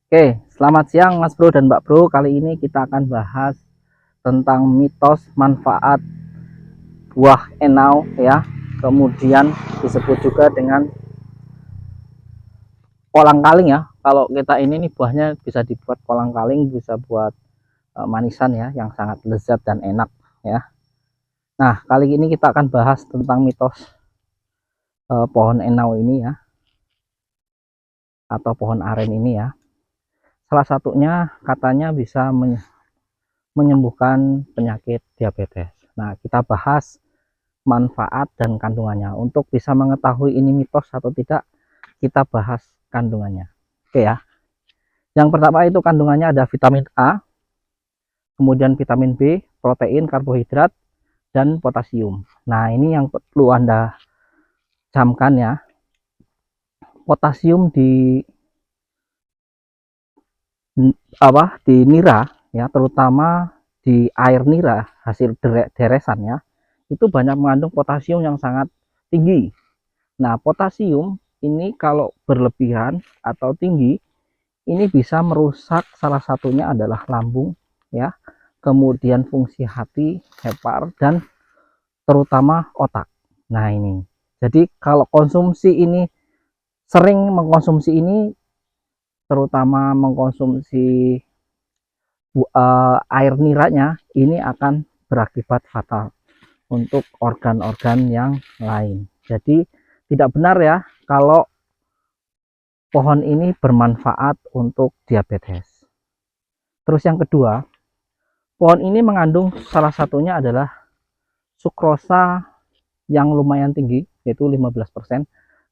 Oke, selamat siang Mas Bro dan Mbak Bro. Kali ini kita akan bahas tentang mitos manfaat buah enau ya. Kemudian disebut juga dengan kolang kaling ya. Kalau kita ini nih buahnya bisa dibuat kolang kaling, bisa buat manisan ya yang sangat lezat dan enak ya. Nah, kali ini kita akan bahas tentang mitos pohon enau ini ya, atau pohon aren ini ya. Salah satunya katanya bisa menyembuhkan penyakit diabetes. Nah, kita bahas manfaat dan kandungannya. Untuk bisa mengetahui ini mitos atau tidak, kita bahas kandungannya. Oke ya. Yang pertama itu kandungannya ada vitamin A, kemudian vitamin B, protein, karbohidrat, dan potasium. Nah, ini yang perlu Anda camkan ya. Potasium di nira ya, terutama di air nira hasil deresan ya, itu banyak mengandung potasium yang sangat tinggi. Nah, potasium ini kalau berlebihan atau tinggi, ini bisa merusak, salah satunya adalah lambung ya, kemudian fungsi hati, hepar, dan terutama otak. Nah, ini. Jadi kalau konsumsi ini, sering mengkonsumsi ini, terutama mengkonsumsi air niranya, ini akan berakibat fatal untuk organ-organ yang lain. Jadi tidak benar ya kalau pohon ini bermanfaat untuk diabetes. Terus yang kedua, pohon ini mengandung salah satunya adalah sukrosa yang lumayan tinggi, yaitu 15%.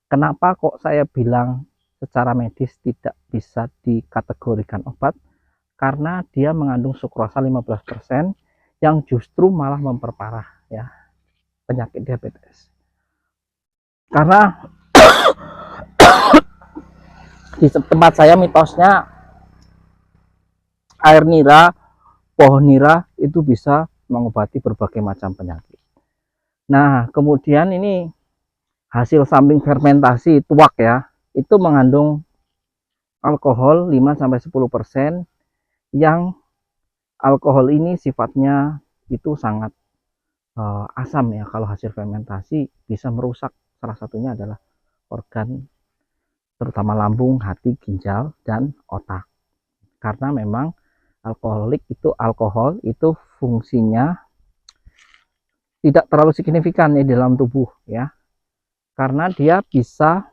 Kenapa kok saya bilang secara medis tidak bisa dikategorikan obat? Karena dia mengandung sukrosa 15% yang justru malah memperparah ya penyakit diabetes. Karena di tempat saya mitosnya air nira, pohon nira itu bisa mengobati berbagai macam penyakit. Nah, kemudian ini hasil samping fermentasi tuak ya, itu mengandung alkohol 5-10%, yang alkohol ini sifatnya itu sangat asam ya. Kalau hasil fermentasi bisa merusak, salah satunya adalah organ terutama lambung, hati, ginjal, dan otak. Karena memang alkohol itu fungsinya tidak terlalu signifikan di dalam tubuh ya, karena dia bisa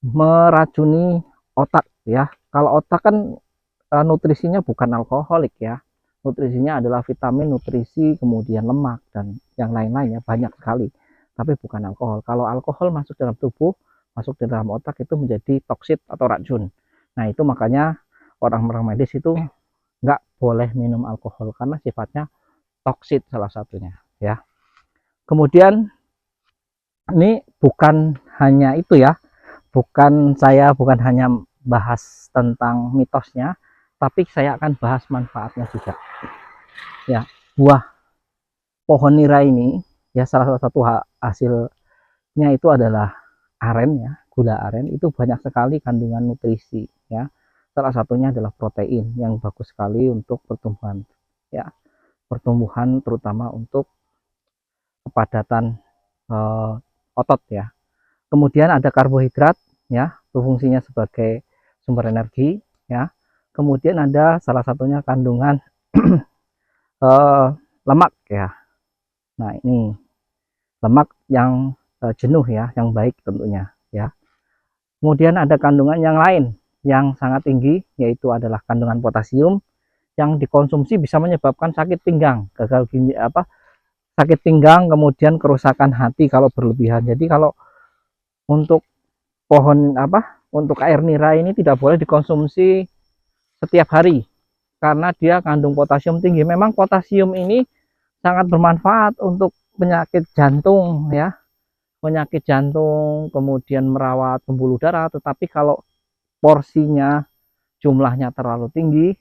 meracuni otak ya. Kalau otak kan nutrisinya bukan alkoholik ya, nutrisinya adalah vitamin, nutrisi, kemudian lemak, dan yang lain-lainnya banyak sekali, tapi bukan alkohol. Kalau alkohol masuk dalam tubuh, masuk di dalam otak, itu menjadi toksit atau racun. Nah, itu makanya orang-orang medis itu nggak boleh minum alkohol karena sifatnya toksit salah satunya ya. Kemudian ini bukan hanya itu ya, bukan hanya bahas tentang mitosnya, tapi saya akan bahas manfaatnya juga ya. Buah pohon nira ini ya, salah satu hasilnya itu adalah aren ya, gula aren itu banyak sekali kandungan nutrisi ya. Salah satunya adalah protein yang bagus sekali untuk pertumbuhan ya, pertumbuhan terutama untuk kepadatan otot ya. Kemudian ada karbohidrat ya, berfungsinya sebagai sumber energi ya. Kemudian ada salah satunya kandungan lemak ya. Nah, ini lemak yang jenuh ya, yang baik tentunya ya. Kemudian ada kandungan yang lain yang sangat tinggi, yaitu adalah kandungan potasium yang dikonsumsi bisa menyebabkan sakit pinggang, gagal ginjal sakit pinggang, kemudian kerusakan hati kalau berlebihan. Jadi kalau untuk untuk air nira ini tidak boleh dikonsumsi setiap hari karena dia kandung potasium tinggi. Memang potasium ini sangat bermanfaat untuk penyakit jantung ya, penyakit jantung, kemudian merawat pembuluh darah. Tetapi kalau porsinya, jumlahnya terlalu tinggi,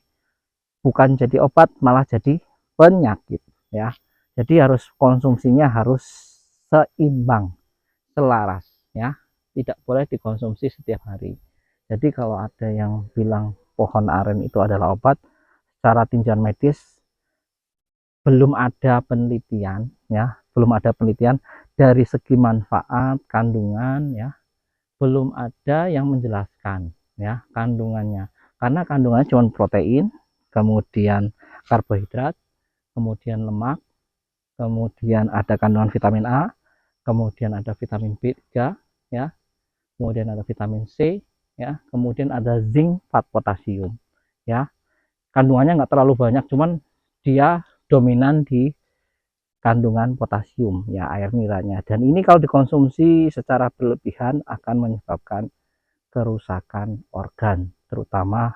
bukan jadi obat, malah jadi penyakit ya. Jadi harus konsumsinya harus seimbang, selaras ya, tidak boleh dikonsumsi setiap hari. Jadi kalau ada yang bilang pohon aren itu adalah obat, secara tinjauan medis belum ada penelitian ya, belum ada penelitian dari segi manfaat, kandungan ya, belum ada yang menjelaskan ya kandungannya. Karena kandungannya cuma protein, kemudian karbohidrat, kemudian lemak, kemudian ada kandungan vitamin A, kemudian ada vitamin B3 ya, kemudian ada vitamin C ya, kemudian ada zinc, fat, potasium ya. Kandungannya nggak terlalu banyak, cuman dia dominan di kandungan potasium ya, air mineralnya. Dan ini kalau dikonsumsi secara berlebihan akan menyebabkan kerusakan organ, terutama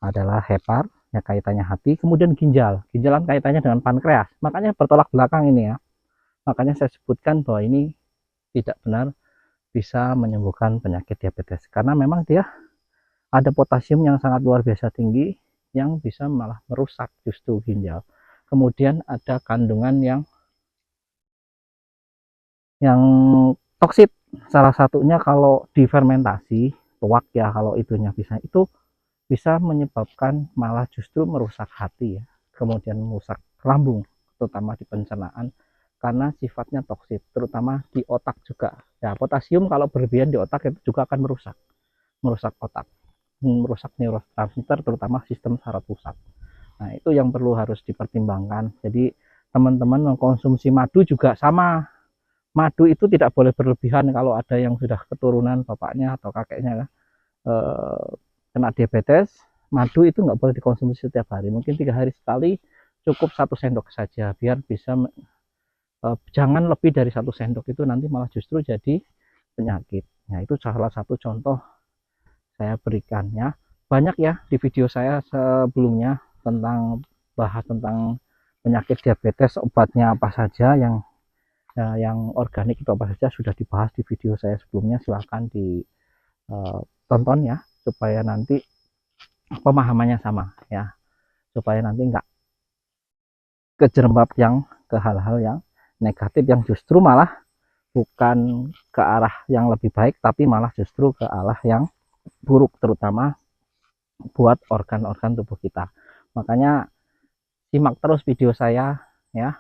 adalah hepar ya, kaitannya hati, kemudian ginjal. Ginjal kan kaitannya dengan pankreas, makanya bertolak belakang ini ya. Makanya saya sebutkan bahwa ini tidak benar bisa menyembuhkan penyakit diabetes, karena memang dia ada potasium yang sangat luar biasa tinggi yang bisa malah merusak justru ginjal. Kemudian ada kandungan yang toksit, salah satunya kalau difermentasi tuak ya, kalau itunya bisa itu bisa menyebabkan malah justru merusak hati ya, kemudian merusak lambung, terutama di pencernaan karena sifatnya toksit, terutama di otak juga ya. Potasium kalau berlebihan di otak itu juga akan merusak otak, merusak neurotransmitter, terutama sistem saraf pusat. Nah itu yang perlu harus dipertimbangkan. Jadi teman-teman mengkonsumsi madu juga sama. Madu itu tidak boleh berlebihan. Kalau ada yang sudah keturunan bapaknya atau kakeknya eh, kena diabetes, madu itu nggak boleh dikonsumsi setiap hari. Mungkin 3 hari sekali, cukup 1 sendok saja, biar bisa jangan lebih dari 1 sendok, itu nanti malah justru jadi penyakit. Nah itu salah satu contoh saya berikan ya. Banyak ya di video saya sebelumnya tentang bahas tentang penyakit diabetes, obatnya apa saja, yang organik itu apa saja sudah dibahas di video saya sebelumnya. Silahkan ditonton ya, supaya nanti pemahamannya sama ya, supaya nanti nggak kejerembab yang ke hal-hal yang negatif, yang justru malah bukan ke arah yang lebih baik, tapi malah justru ke arah yang buruk, terutama buat organ-organ tubuh kita. Makanya simak terus video saya ya,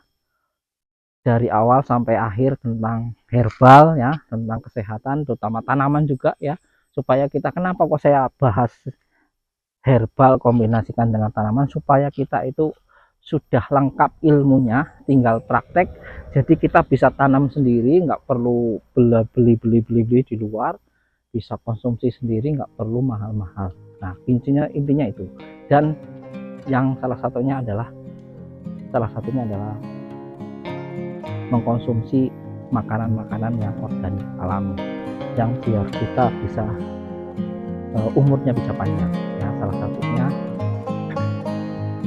dari awal sampai akhir tentang herbal ya, tentang kesehatan, terutama tanaman juga ya, supaya kita, kenapa kok saya bahas herbal kombinasikan dengan tanaman, supaya kita itu sudah lengkap ilmunya, tinggal praktek. Jadi kita bisa tanam sendiri, nggak perlu beli di luar, bisa konsumsi sendiri, nggak perlu mahal-mahal. Nah intinya itu. Dan yang salah satunya adalah mengkonsumsi makanan-makanan yang organik alami, yang biar kita bisa umurnya bisa panjang ya. Salah satunya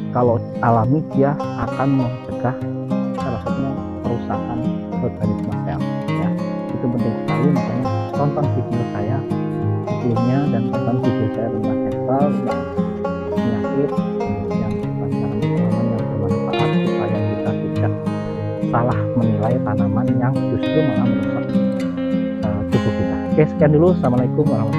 kalau alami dia akan mencegah salah satunya kerusakan organisme sel ya. Itu penting sekali, makanya tonton video saya sebelumnya dan tonton video saya tentang herbal, tentang penyakit, kemudian tanaman-tanaman yang bermanfaat, supaya kita tidak salah menilai tanaman yang justru malah merusak tubuh kita. Oke, sekian dulu. Assalamualaikum warahmatullahi wabarakatuh.